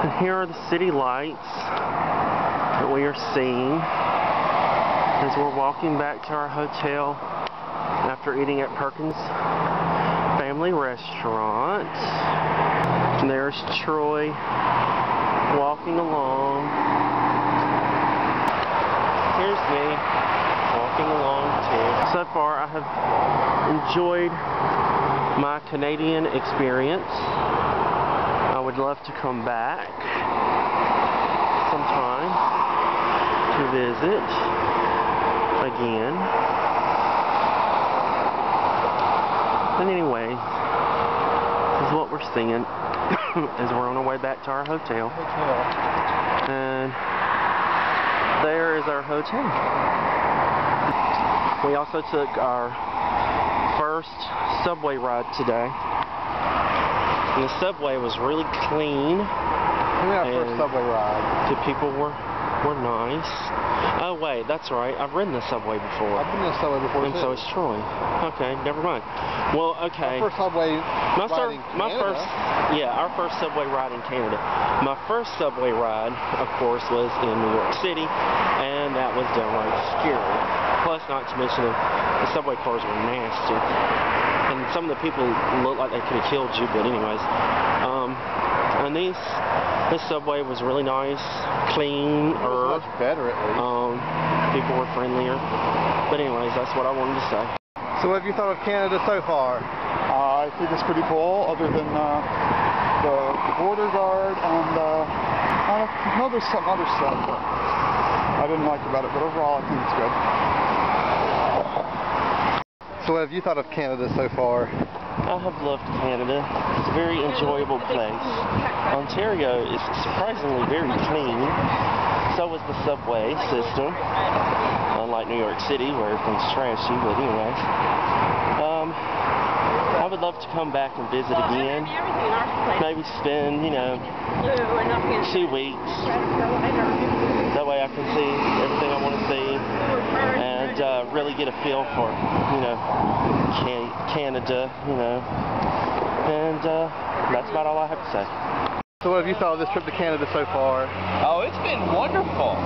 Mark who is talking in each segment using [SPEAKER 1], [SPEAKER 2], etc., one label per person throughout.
[SPEAKER 1] And here are the city lights that we are seeing as we're walking back to our hotel after eating at Perkins Family Restaurant. And there's Troy walking along. Here's me walking along too. So far I have enjoyed my Canadian experience. I would love to come back sometime to visit again. But anyway, this is what we're seeing as we're on our way back to our hotel. And there is our hotel. We also took our first subway ride today. And the subway was really clean.
[SPEAKER 2] Our first subway ride.
[SPEAKER 1] The people were nice. Oh wait, that's right. I've ridden the subway before.
[SPEAKER 2] I've been in the subway before
[SPEAKER 1] and
[SPEAKER 2] too.
[SPEAKER 1] So is Troy. Okay, never mind. Well, okay.
[SPEAKER 2] Our first subway ride in Canada.
[SPEAKER 1] Our first subway ride in Canada. My first subway ride, of course, was in New York City, and that was downright scary. Plus, not to mention the subway cars were nasty. And some of the people looked like they could have killed you, but anyways. And this subway was really nice, clean.
[SPEAKER 2] It was much better at least.
[SPEAKER 1] People were friendlier. But anyways, that's what I wanted to say.
[SPEAKER 2] So what have you thought of Canada so far?
[SPEAKER 3] I think it's pretty cool, other than the border guard and I know there's some other stuff that I didn't like about it, but overall I think it's good.
[SPEAKER 2] So what have you thought of Canada so far?
[SPEAKER 1] I have loved Canada. It's a very enjoyable place. Ontario is surprisingly very clean. So is the subway system. Unlike New York City, where everything's trashy, but anyway. I would love to come back and visit again. Maybe spend, 2 weeks. That way I can see everything I want to see and really get a feel for, Canada, And that's about all I have to say.
[SPEAKER 2] So what have you thought of this trip to Canada so far?
[SPEAKER 4] Oh, it's been wonderful.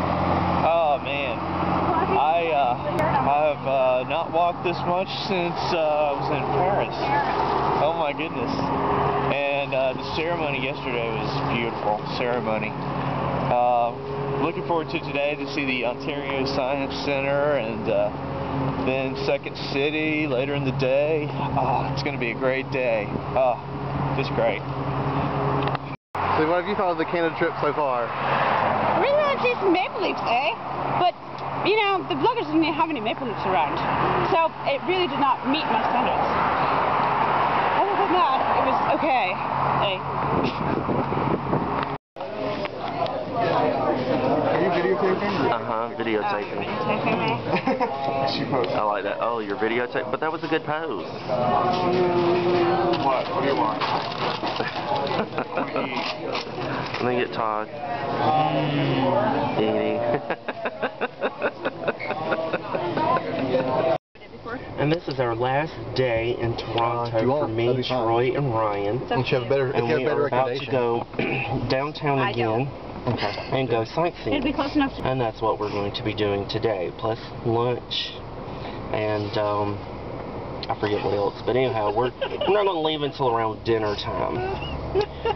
[SPEAKER 4] Oh man, I have not walked this much since I was in Paris. Oh my goodness. And the ceremony yesterday was beautiful. Ceremony. Looking forward to today to see the Ontario Science Center and then Second City later in the day. Oh, it's going to be a great day. Oh, just great.
[SPEAKER 2] So what have you thought of the Canada trip so far?
[SPEAKER 5] Really want to see some maple leaves, eh? But, the bloggers didn't have any maple leaves around. So it really did not meet my standards. Other than that, it was okay. Eh?
[SPEAKER 3] Are you videotaping?
[SPEAKER 1] Videotaping.
[SPEAKER 5] Videotaping me?
[SPEAKER 3] She posted.
[SPEAKER 1] I like that. Oh, you're videotaping? But that was a good pose.
[SPEAKER 3] What? What do you want?
[SPEAKER 1] Let me get Todd. Eating. And this is our last day in Toronto for me, Troy, and Ryan.
[SPEAKER 2] Don't you have a better,
[SPEAKER 1] and we are about to go downtown again and go sightseeing.
[SPEAKER 5] It'd be close enough to...
[SPEAKER 1] And that's what we're going to be doing today, plus lunch and I forget what else. But anyhow, we're not going to leave until around dinner time.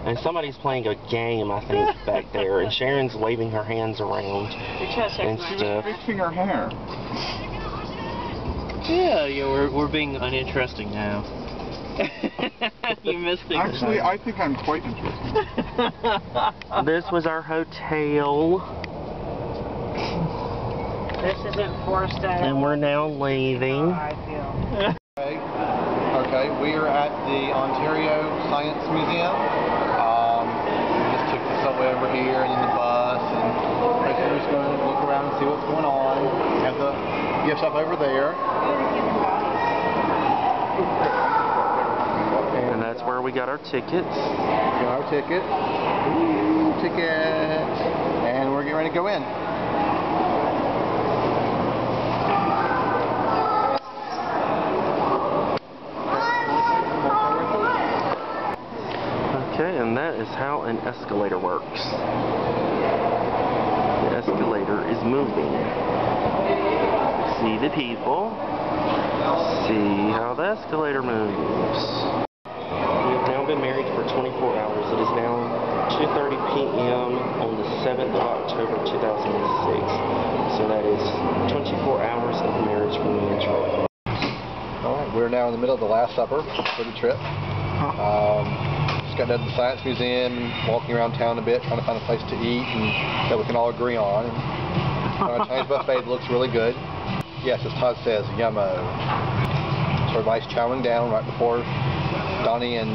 [SPEAKER 1] And somebody's playing a game, I think, back there, and Sharon's waving her hands around and stuff.
[SPEAKER 3] Fixing her hair.
[SPEAKER 4] Yeah, we're being uninteresting now. You missed it.
[SPEAKER 3] Actually, I think I'm quite interested.
[SPEAKER 1] This was our hotel.
[SPEAKER 5] This isn't forced out.
[SPEAKER 1] And we're now leaving.
[SPEAKER 5] I feel.
[SPEAKER 2] Okay, we are at the Ontario Science Museum. We just took the subway over here and then the bus, and basically we're just going to look around and see what's going on. We have the gift shop over there.
[SPEAKER 1] And that's where we got our tickets.
[SPEAKER 2] Got our ticket. Ooh, ticket. And we're getting ready to go in.
[SPEAKER 1] Okay, and that is how an escalator works. The escalator is moving. See the people. See how the escalator moves. We have now been married for 24 hours. It is now 2:30 p.m. on the 7th of October 2006. So that is 24 hours of marriage for me and Troy.
[SPEAKER 2] Alright, we're now in the middle of the last supper for the trip. Just got done at the Science Museum, walking around town a bit, trying to find a place to eat and that we can all agree on. Our Chinese buffet looks really good. Yes, as Todd says, yummo. So everybody's chowing down right before Donnie and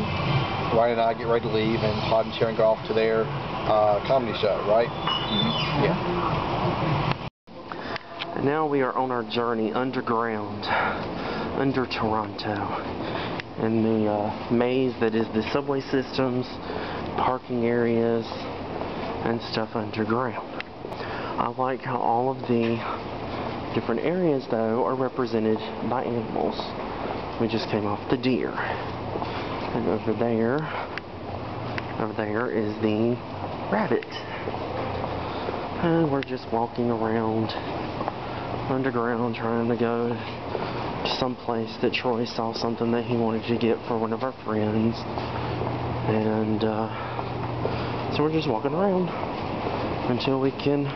[SPEAKER 2] Ryan and I get ready to leave, and Todd and Sharon go off to their comedy show, right? Mm-hmm. Yeah.
[SPEAKER 1] And now we are on our journey underground, under Toronto, in the maze that is the subway systems, parking areas, and stuff underground. I like how all of the different areas, though, are represented by animals. We just came off the deer. And over there is the rabbit. And we're just walking around underground trying to go to some place that Troy saw something that he wanted to get for one of our friends. And so we're just walking around until we can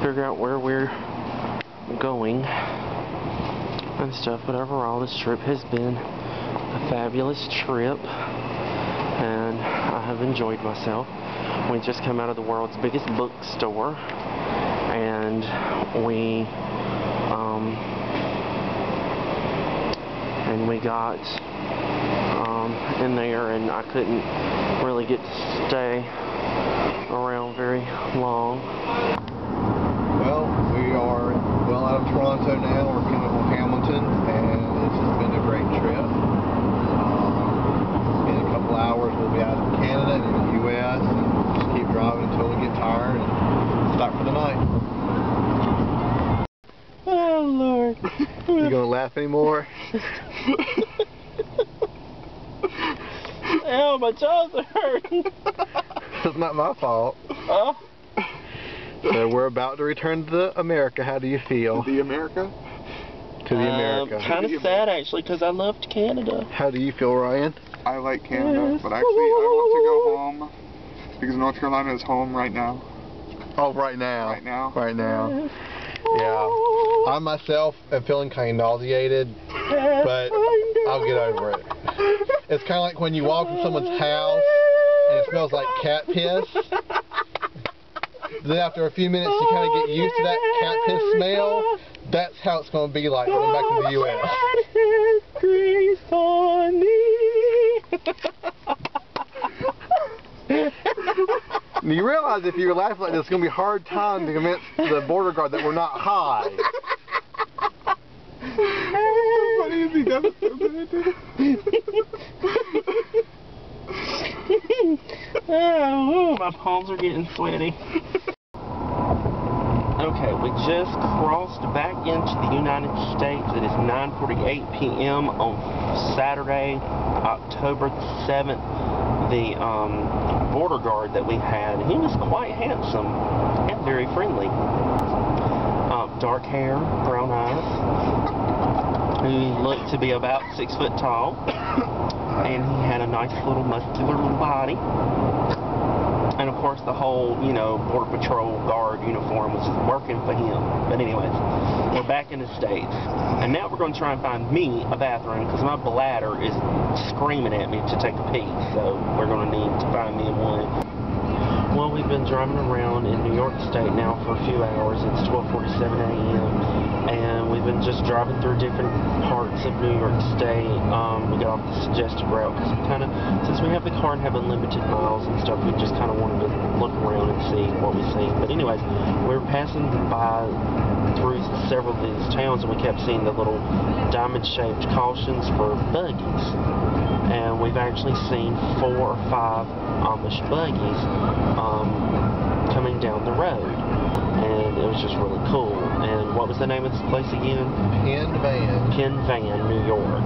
[SPEAKER 1] figure out where we're going and stuff. But overall, this trip has been a fabulous trip, and I have enjoyed myself. We just come out of the world's biggest bookstore, and we got in there, and I couldn't really get to stay around very long.
[SPEAKER 2] Well, we are well out of Toronto now. We're coming up on Hamilton, and this has been a great trip. In a couple hours, we'll be out of Canada and in the U.S. and just keep driving until we get tired and stop for the night.
[SPEAKER 1] Oh, Lord.
[SPEAKER 2] You gonna laugh anymore?
[SPEAKER 1] Ow, my jaws are hurting.
[SPEAKER 2] It's not my fault. So we're about to return to America. How do you feel?
[SPEAKER 3] The America?
[SPEAKER 2] To the America.
[SPEAKER 1] Kind of sad, actually, because I loved Canada.
[SPEAKER 2] How do you feel, Ryan?
[SPEAKER 3] I like Canada, but actually I want to go home because North Carolina is home right now.
[SPEAKER 2] Oh, right now.
[SPEAKER 3] Right now.
[SPEAKER 2] Right now. Yeah. I myself am feeling kind of nauseated, but I'll get over it. It's kind of like when you walk in someone's house and it smells like cat piss. Then after a few minutes you kind of get used to that cat piss smell. That's how it's going to be like going back to the U.S. You realize if you laugh like this, it's going to be a hard time to convince the border guard that we're not high.
[SPEAKER 1] Oh, my palms are getting sweaty. Okay, we just crossed back into the United States. It is 9:48 p.m. on Saturday, October 7th. The border guard that we had, he was quite handsome and very friendly. Dark hair, brown eyes. He looked to be about 6 foot tall, and he had a nice little muscular little body. And of course the whole, Border Patrol guard uniform was working for him. But anyways, we're back in the States. And now we're going to try and find me a bathroom because my bladder is screaming at me to take a pee. So we're going to need to find me one. Well, we've been driving around in New York State now for a few hours. It's 12:47 a.m. and we've been just driving through different parts of New York State. We got off the suggested route because since we have the car and have unlimited miles and stuff, we just kind of wanted to look around and see what we see. But anyways, we were passing by through several of these towns, and we kept seeing the little diamond-shaped cautions for buggies. And we've actually seen 4 or 5 Amish buggies coming down the road, and it was just really cool. And what was the name of this place again?
[SPEAKER 2] Penn Van,
[SPEAKER 1] New York.